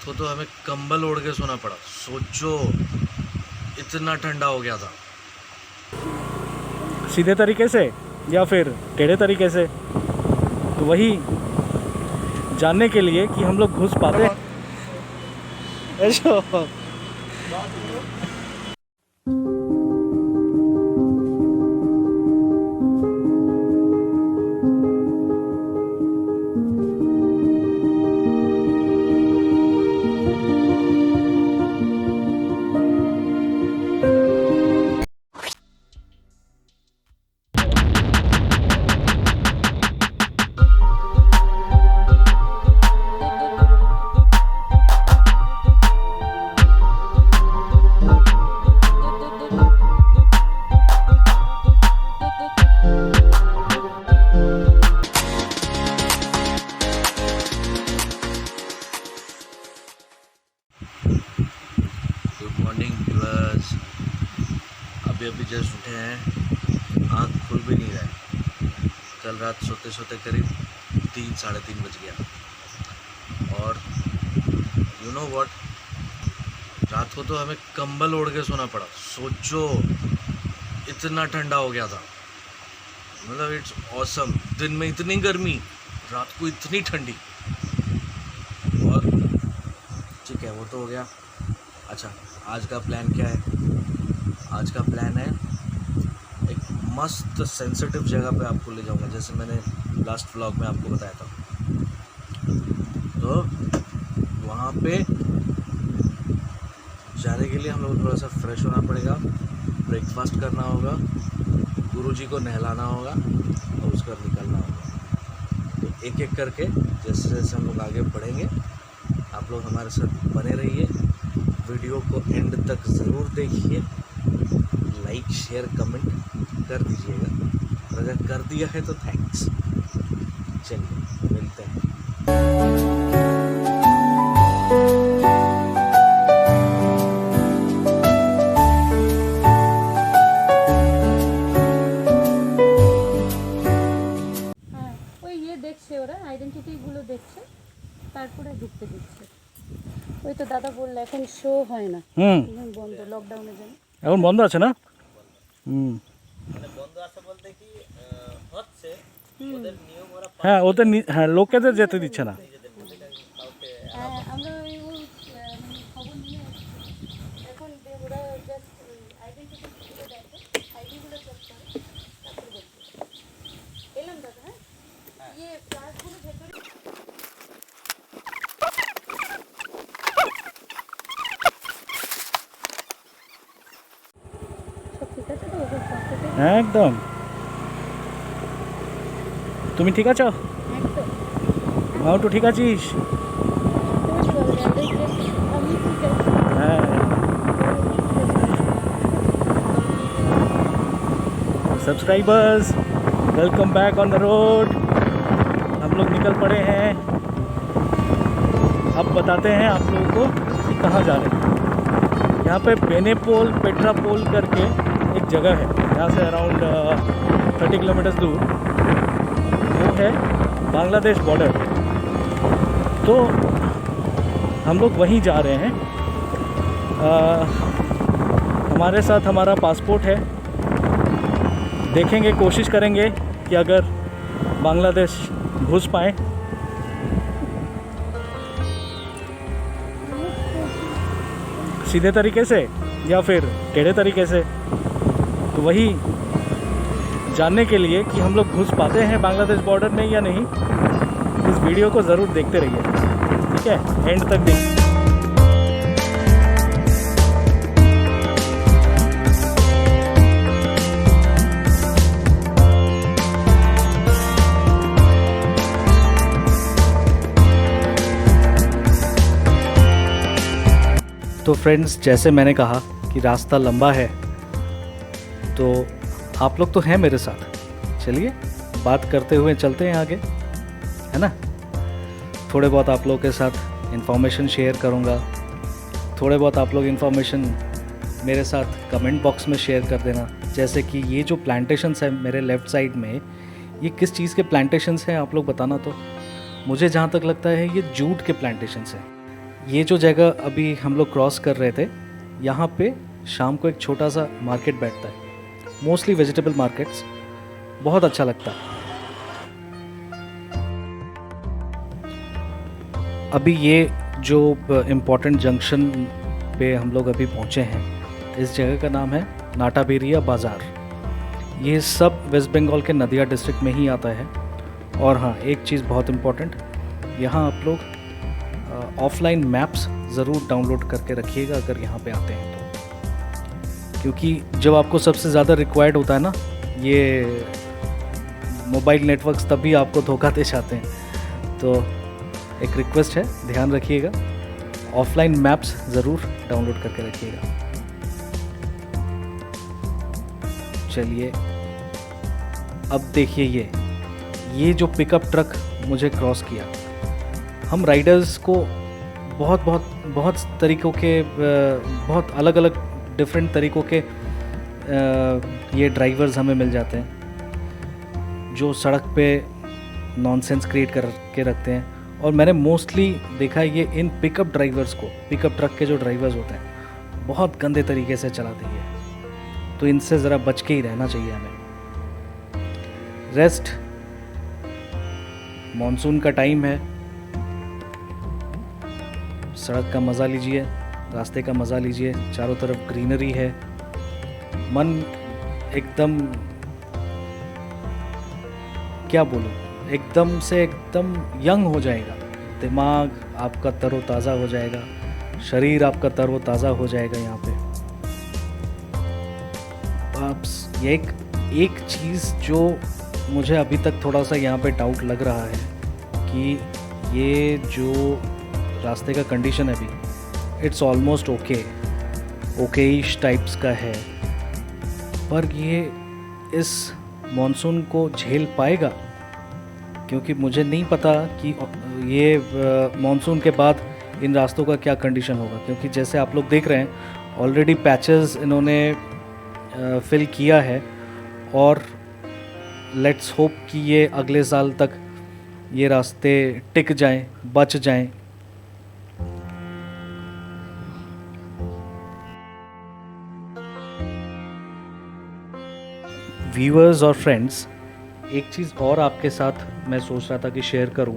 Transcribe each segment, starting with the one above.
रात को तो हमें कंबल ओढ़ के सोना पड़ा। सोचो इतना ठंडा हो गया था। सीधे तरीके से या फिर टेढ़े तरीके से, तो वही जानने के लिए कि हम लोग घुस पाते हैं। Good morning viewers. अभी जस्ट उठे हैं, आँख खुल भी नहीं रहा है। कल रात सोते सोते करीब 3-3:30 बज गया। और यू नो व्हाट, रात को तो हमें कंबल ओढ़ के सोना पड़ा। सोचो इतना ठंडा हो गया था। मतलब इट्स ऑसम। दिन में इतनी गर्मी, रात को इतनी ठंडी। और ठीक है, वो तो हो गया। अच्छा, आज का प्लान क्या है? आज का प्लान है एक मस्त सेंसिटिव जगह पे आपको ले जाऊंगा, जैसे मैंने लास्ट व्लॉग में आपको बताया था। तो वहाँ पे जाने के लिए हम लोग थोड़ा सा फ्रेश होना पड़ेगा, ब्रेकफास्ट करना होगा, गुरुजी को नहलाना होगा और उसका निकलना होगा। तो एक एक करके जैसे जैसे हम लोग आगे बढ़ेंगे, आप लोग हमारे साथ बने रहिए। वीडियो को एंड तक ज़रूर देखिए, लाइक शेयर कमेंट कर दीजिएगा, और अगर कर दिया है तो थैंक्स। चलिए मिलते हैं। ওই দেখছে, ওরা আইডেন্টিটিগুলো দেখছে, তারপরে ঢুকতে দিচ্ছে। ওই তো দাদা বললো এখন শো হয় না, এখন বন্ধ, লকডাউনের জন্য এখন বন্ধ আছে না? মানে বন্ধ আছে বলতে কি হচ্ছে ওদের নিয়ম ওরা হ্যাঁ, ওদের হ্যাঁ, লোকেদের যেতে দিচ্ছে না। কাউকে আমরা ওই মানে খবর নিয়ে এখন ওরা জাস্ট আইডেন্টিটিগুলো দেখে, আইডিগুলো চেক করে, তারপরে দেখবে। এলাম দাদা। হ্যাঁ, ইয়ে ক্লাসগুলো ভেতরে সব ঠিক আছে তো? ওদের সাথে একদম। তুমি ঠিক আছো? একদম মাউটু ঠিক আছিস? আমি ঠিক আছে। হ্যাঁ। Subscribers, welcome back on the road. हम लोग निकल पड़े हैं। अब बताते हैं आप लोगों को कि कहाँ जा रहे हैं। यहाँ पे बेनेपोल पेट्रापोल करके एक जगह है, यहाँ से अराउंड 30 किलोमीटर्स दूर। वो है बांग्लादेश बॉर्डर। तो हम लोग वहीं जा रहे हैं। हमारे साथ हमारा पासपोर्ट है। देखेंगे, कोशिश करेंगे कि अगर बांग्लादेश घुस पाए। सीधे तरीके से या फिर टेढ़े तरीके से, तो वही जानने के लिए कि हम लोग घुस पाते हैं बांग्लादेश बॉर्डर में या नहीं, इस वीडियो को ज़रूर देखते रहिए। ठीक है, एंड तक देखिए। तो फ्रेंड्स, जैसे मैंने कहा कि रास्ता लंबा है, तो आप लोग तो हैं मेरे साथ। चलिए बात करते हुए चलते हैं आगे, है ना। थोड़े बहुत आप लोगों के साथ इन्फॉर्मेशन शेयर करूँगा। थोड़े बहुत आप लोग इन्फॉर्मेशन मेरे साथ कमेंट बॉक्स में शेयर कर देना। जैसे कि ये जो प्लांटेशंस है मेरे लेफ़्ट साइड में, ये किस चीज़ के प्लांटेशंस हैं आप लोग बताना। तो मुझे जहाँ तक लगता है ये जूट के प्लांटेशंस हैं। ये जो जगह अभी हम लोग क्रॉस कर रहे थे, यहाँ पे शाम को एक छोटा सा मार्केट बैठता है, मोस्टली वेजिटेबल मार्केट्स, बहुत अच्छा लगता है। अभी ये जो इम्पोर्टेंट जंक्शन पे हम लोग अभी पहुँचे हैं, इस जगह का नाम है नाटाबेरिया बाज़ार। ये सब वेस्ट बंगाल के नदिया डिस्ट्रिक्ट में ही आता है। और हाँ, एक चीज़ बहुत इम्पोर्टेंट, यहाँ आप लोग ऑफलाइन मैप्स ज़रूर डाउनलोड करके रखिएगा अगर यहाँ पे आते हैं तो, क्योंकि जब आपको सबसे ज़्यादा रिक्वायर्ड होता है ना ये मोबाइल नेटवर्क्स, तभी आपको धोखा दे जाते हैं। तो एक रिक्वेस्ट है, ध्यान रखिएगा, ऑफलाइन मैप्स ज़रूर डाउनलोड करके रखिएगा। चलिए अब देखिए, ये जो पिकअप ट्रक मुझे क्रॉस किया, हम राइडर्स को बहुत तरीक़ों के, बहुत अलग अलग डिफरेंट तरीक़ों के ये ड्राइवर्स हमें मिल जाते हैं जो सड़क पे नॉनसेंस क्रिएट करके रखते हैं। और मैंने मोस्टली देखा है ये इन पिकअप ड्राइवर्स को, पिकअप ट्रक के जो ड्राइवर्स होते हैं, बहुत गंदे तरीके से चलाते हैं, तो इनसे ज़रा बच के ही रहना चाहिए हमें। रेस्ट, मॉनसून का टाइम है, सड़क का मज़ा लीजिए, रास्ते का मज़ा लीजिए, चारों तरफ ग्रीनरी है, मन एकदम, क्या बोलूँ, एकदम से एकदम यंग हो जाएगा, दिमाग आपका तरोताज़ा हो जाएगा, शरीर आपका तरोताज़ा हो जाएगा। यहाँ पे आप एक चीज़ जो मुझे अभी तक थोड़ा सा यहाँ पे डाउट लग रहा है कि ये जो रास्ते का कंडीशन है अभी, इट्स ऑलमोस्ट ओकेइश टाइप्स का है, पर ये इस मॉनसून को झेल पाएगा, क्योंकि मुझे नहीं पता कि ये मॉनसून के बाद इन रास्तों का क्या कंडीशन होगा। क्योंकि जैसे आप लोग देख रहे हैं, ऑलरेडी पैचेस इन्होंने फिल किया है, और लेट्स होप कि ये अगले साल तक ये रास्ते टिक जाएं, बच जाएं। व्यूअर्स और फ्रेंड्स, एक चीज़ और आपके साथ मैं सोच रहा था कि शेयर करूं।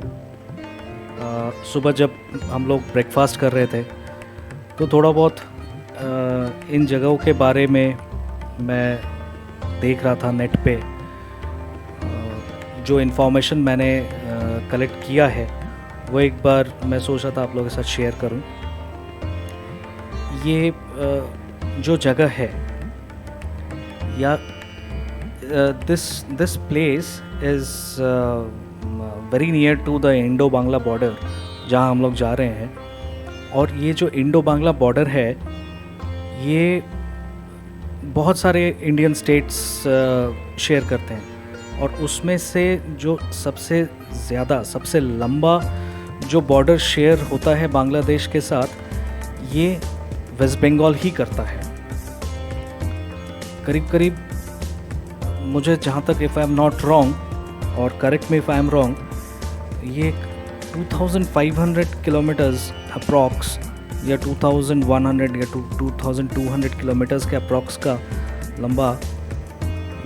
सुबह जब हम लोग ब्रेकफास्ट कर रहे थे तो थोड़ा बहुत इन जगहों के बारे में मैं देख रहा था नेट पे। जो इन्फॉर्मेशन मैंने कलेक्ट किया है वो एक बार मैं सोच रहा था आप लोगों के साथ शेयर करूं। ये जो जगह है, या this place is very near to the Indo Bangla border जहां हम लोग जा रहे हैं। और ये जो इंडो बांग्ला बॉर्डर है, ये बहुत सारे इंडियन स्टेट्स शेयर करते हैं, और उसमें से जो सबसे ज़्यादा, सबसे लंबा जो बॉर्डर शेयर होता है बांग्लादेश के साथ, ये वेस्ट बंगाल ही करता है। करीब करीब, मुझे जहाँ तक, if I am not wrong, और correct me if I am wrong, ये 2500 किलोमीटर्स अप्रॉक्स, या 2100 या 2200 किलोमीटर्स के अप्रॉक्स का लंबा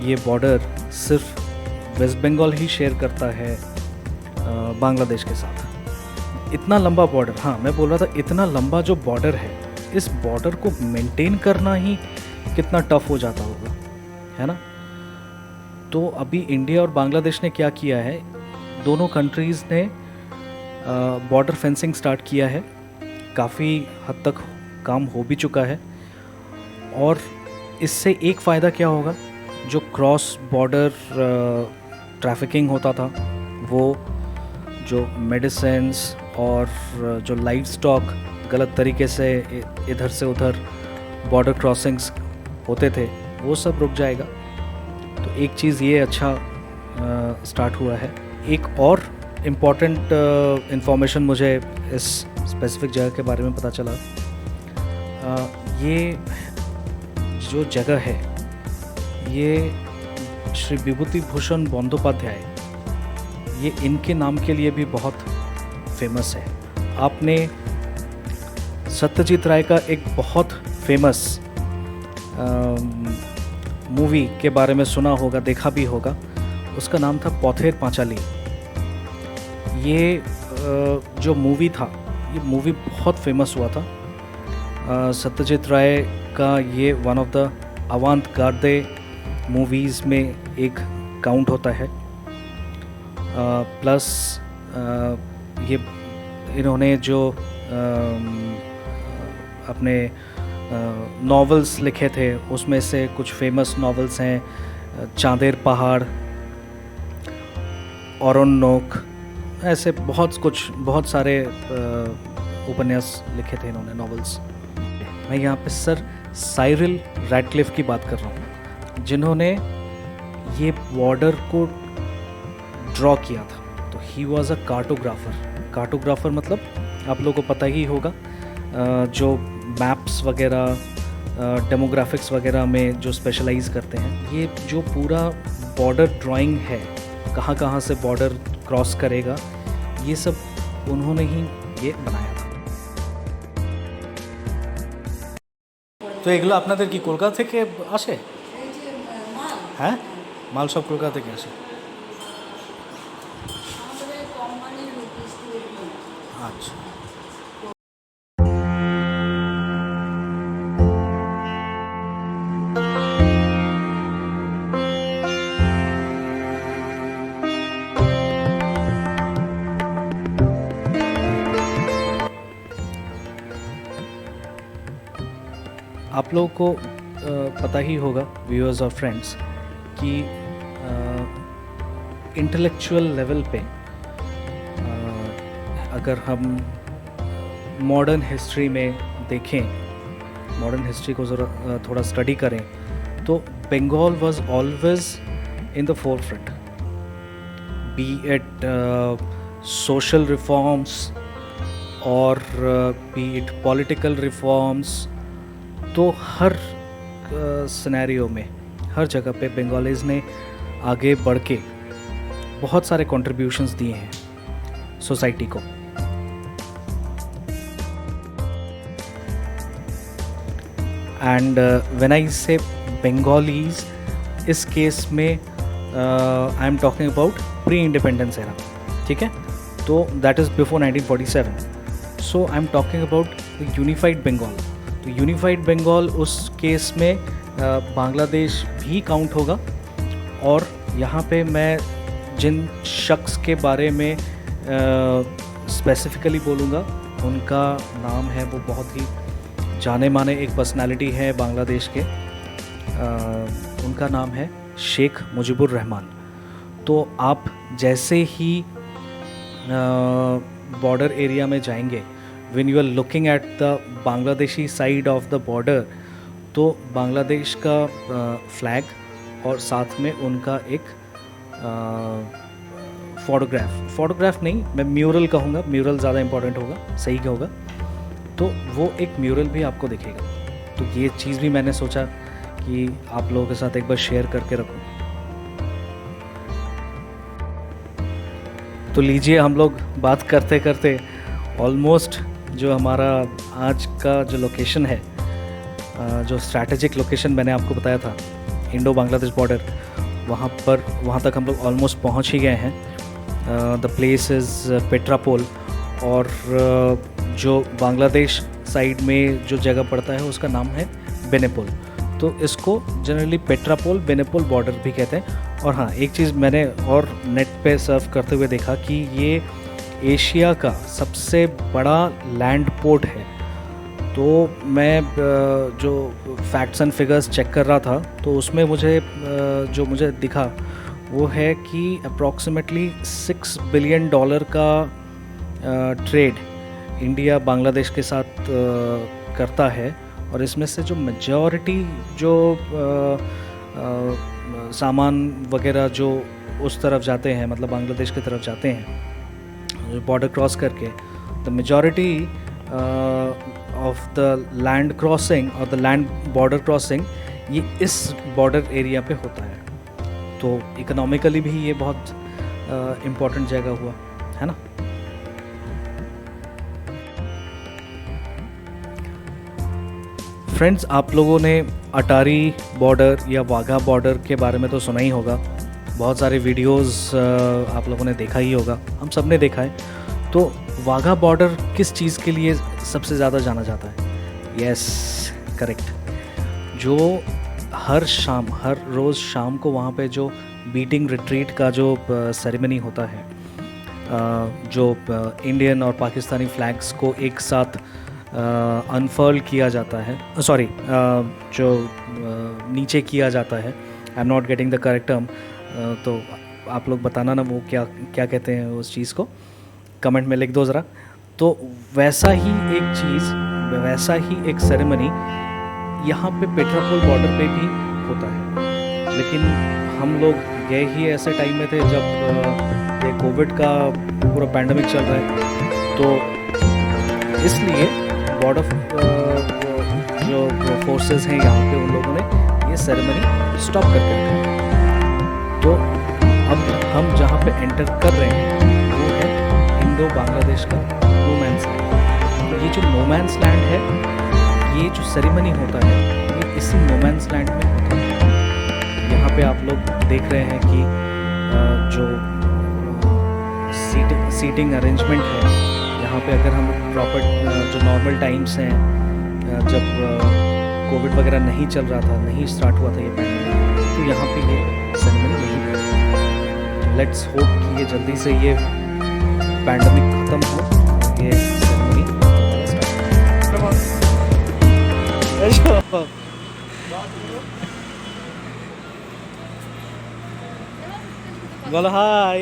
ये बॉर्डर सिर्फ वेस्ट बंगाल ही शेयर करता है बांग्लादेश के साथ। इतना लंबा बॉर्डर, हाँ मैं बोल रहा था, इतना लंबा जो बॉर्डर है, इस बॉर्डर को मेंटेन करना ही कितना टफ हो जाता होगा, है ना। तो अभी इंडिया और बांग्लादेश ने क्या किया है, दोनों कंट्रीज़ ने बॉर्डर फेंसिंग स्टार्ट किया है। काफ़ी हद तक काम हो भी चुका है, और इससे एक फ़ायदा क्या होगा, जो क्रॉस बॉर्डर ट्रैफिकिंग होता था, वो जो मेडिसिन्स और जो लाइव स्टॉक गलत तरीके से इधर से उधर बॉर्डर क्रॉसिंग्स होते थे, वो सब रुक जाएगा। तो एक चीज़ ये अच्छा स्टार्ट हुआ है। एक और इम्पॉर्टेंट इंफॉर्मेशन मुझे इस स्पेसिफिक जगह के बारे में पता चला। ये जो जगह है, ये श्री विभूति भूषण बंदोपाध्याय, ये इनके नाम के लिए भी बहुत फेमस है। आपने सत्यजीत राय का एक बहुत फेमस मूवी के बारे में सुना होगा, देखा भी होगा। उसका नाम था पौथेर पांचाली। ये जो मूवी था, ये मूवी बहुत फेमस हुआ था। सत्यजीत राय का ये वन ऑफ द अवांत गार्दे मूवीज़ में एक काउंट होता है। प्लस ये इन्होंने जो अपने नॉवेल्स लिखे थे, उसमें से कुछ फेमस नॉवेल्स हैं चांदेर पहाड़, औरोन्नोक, ऐसे बहुत सारे उपन्यास लिखे थे इन्होंने, नॉवेल्स। मैं यहाँ पे सर साइरिल रैडक्लिफ की बात कर रहा हूँ, जिन्होंने ये बॉर्डर को ड्रॉ किया था। तो ही वॉज अ कार्टोग्राफर मतलब आप लोगों को पता ही होगा, जो मैप्स वगैरह डेमोग्राफिक्स वगैरह में जो स्पेशलाइज करते हैं। ये जो पूरा बॉर्डर ड्राइंग है, कहाँ कहाँ से बॉर्डर क्रॉस करेगा, ये सब उन्होंने ही ये बनाया था। তো এগুলো আপনাদের কি কলকাতা থেকে আসে? হ্যাঁ, মাল সব কলকাতা থেকে আসে। আচ্ছা। आप लोगों को पता ही होगा, व्यूअर्स और फ्रेंड्स, कि इंटेलेक्चुअल लेवल पे अगर हम मॉडर्न हिस्ट्री में देखें, मॉडर्न हिस्ट्री को ज़रा थोड़ा स्टडी करें, तो Bengal was always in the forefront, be it social reforms और बी इट पॉलिटिकल रिफॉर्म्स। तो हर सिनेरियो में, हर जगह पे बंगालीज़ ने आगे बढ़ के बहुत सारे कंट्रीब्यूशंस दिए हैं सोसाइटी को। एंड व्हेन आई से बंगालीज, इस केस में I am talking about pre independence era, ठीक है? तो that is before 1947। So I am talking about the unified Bengal. तो यूनिफाइड बंगाल, उस केस में बांग्लादेश भी काउंट होगा। और यहाँ पे मैं जिन शख्स के बारे में स्पेसिफिकली बोलूँगा, उनका नाम है, वो बहुत ही जाने माने एक पर्सनालिटी है बांग्लादेश के। उनका नाम है शेख मुजीबुर रहमान। तो आप जैसे ही बॉर्डर एरिया में जाएंगे, when you are looking at the Bangladeshi side of the border, तो बांग्लादेश का फ्लैग और साथ में उनका एक फोटोग्राफ नहीं, मैं म्यूरल कहूँगा, म्यूरल ज़्यादा इम्पोर्टेंट होगा, सही होगा। तो वो एक म्यूरल भी आपको दिखेगा। तो ये चीज़ भी मैंने सोचा कि आप लोगों के साथ एक बार शेयर करके रखूँ। तो लीजिए, हम लोग बात करते करते ऑलमोस्ट जो हमारा आज का जो लोकेशन है, जो स्ट्रैटेजिक लोकेशन मैंने आपको बताया था, इंडो बांग्लादेश बॉर्डर, वहाँ तक हम लोग ऑलमोस्ट पहुँच ही गए हैं। The place is Petrapole. और जो बांग्लादेश साइड में जो जगह पड़ता है, उसका नाम है बेनेपोल। तो इसको जनरली पेट्रापोल बेनेपोल बॉर्डर भी कहते हैं। और हाँ, एक चीज़ मैंने और नेट पे सर्फ करते हुए देखा कि ये एशिया का सबसे बड़ा लैंड पोर्ट है। तो मैं जो फैक्ट्स एंड फिगर्स चेक कर रहा था, तो उसमें जो मुझे दिखा वो है कि अप्रॉक्सीमेटली $6 बिलियन का ट्रेड इंडिया बांग्लादेश के साथ करता है। और इसमें से जो मेजॉरिटी जो सामान वगैरह जो उस तरफ जाते हैं, मतलब बांग्लादेश की तरफ जाते हैं बॉर्डर क्रॉस करके, the majority of the land crossing और द लैंड बॉर्डर क्रॉसिंग ये इस बॉर्डर एरिया पे होता है। तो इकोनॉमिकली भी ये बहुत इम्पोर्टेंट जगह हुआ है ना। फ्रेंड्स, आप लोगों ने अटारी बॉर्डर या वाघा बॉर्डर के बारे में तो सुना ही होगा, बहुत सारे वीडियोस आप लोगों ने देखा ही होगा, हम सब ने देखा है। तो वाघा बॉर्डर किस चीज़ के लिए सबसे ज़्यादा जाना जाता है? Yes, correct. जो हर रोज़ शाम को वहाँ पे जो बीटिंग रिट्रीट का जो सेरेमनी होता है, जो इंडियन और पाकिस्तानी फ्लैग्स को एक साथ अनफर्ल किया जाता है, सॉरी, जो नीचे किया जाता है, आई am not getting the correct term, तो आप लोग बताना ना वो क्या क्या कहते हैं उस चीज़ को, कमेंट में लिख दो ज़रा। तो वैसा ही एक चीज़, वैसा ही एक सेरेमनी यहाँ पे पेट्रापोल बॉर्डर पे भी होता है। लेकिन हम लोग गए ही ऐसे टाइम में थे जब ये कोविड का पूरा पैंडमिक चल रहा है, तो इसलिए बॉर्डर जो फोर्सेस हैं यहाँ पे, उन लोगों ने ये सेरेमनी स्टॉप करके रखा है। तो अब हम जहाँ पे एंटर कर रहे हैं वो है इंडो बांग्लादेश का नो मैंस लैंड। तो ये जो नो मैंस लैंड है, ये जो सेरेमनी होता है ये इसी नो मैंस लैंड में होता है। यहाँ पे आप लोग देख रहे हैं कि जो सीटिंग अरेंजमेंट है यहाँ पे, अगर हम प्रॉपर जो नॉर्मल टाइम्स हैं, जब कोविड वगैरह नहीं चल रहा था, नहीं स्टार्ट हुआ था ये पैंडमिक, तो यहाँ पे ये सेरेमनी नहीं है। लेट्स होप कि ये जल्दी से ये पैंडमिक ख़त्म हो, ये सेरेमनी बोलो हाय,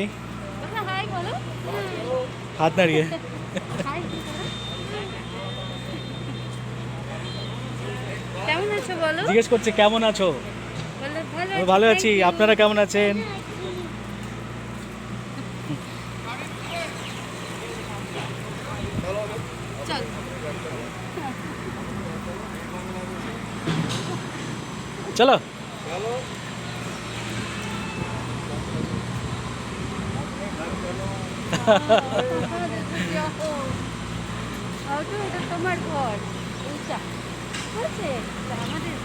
হাই বলো। हाथ नाड़िए। হাই কেমন আছো বলো? জিজ্ঞেস করছে কেমন আছো? বলো ভালো আমি ভালো আছি, আপনারা কেমন আছেন? চল। চলো। এটা তোমার ঘর, এইটা হচ্ছে আমাদের